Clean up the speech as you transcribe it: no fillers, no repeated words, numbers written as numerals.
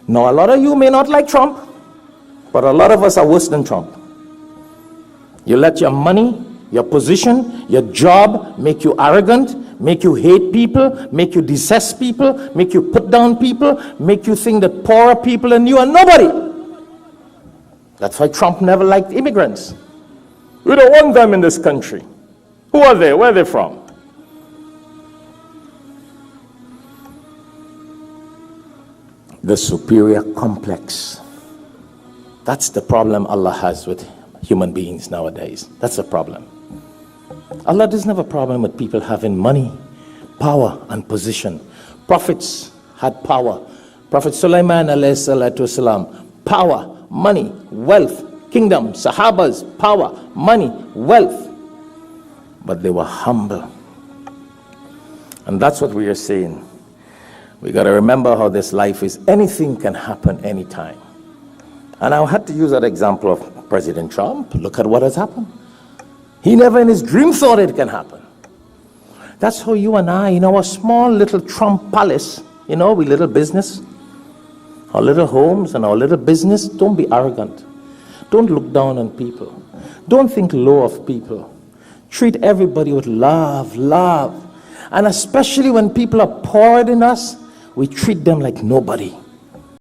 Now, a lot of you may not like Trump, but a lot of us are worse than Trump. You let your money, your position, your job make you arrogant, make you hate people, make you detest people, make you put down people, make you think that poorer people than you are nobody. That's why Trump never liked immigrants. We don't want them in this country. Who are they? Where are they from? The superior complex. That's the problem Allah has with human beings nowadays. That's the problem. Allah doesn't have a problem with people having money, power, and position. Prophets had power. Prophet Sulaiman alayhi salatu wasalam, power, money, wealth, kingdom, sahabas, power, money, wealth. But they were humble. And that's what we are saying. We got to remember how this life is. Anything can happen anytime. And I had to use that example of President Trump. Look at what has happened. He never in his dream thought it can happen. That's how you and I, in our small little Trump palace, we little business, our little homes and our little business, don't be arrogant. Don't look down on people. Don't think low of people. Treat everybody with love. And especially when people are poorer than us, we treat them like nobody.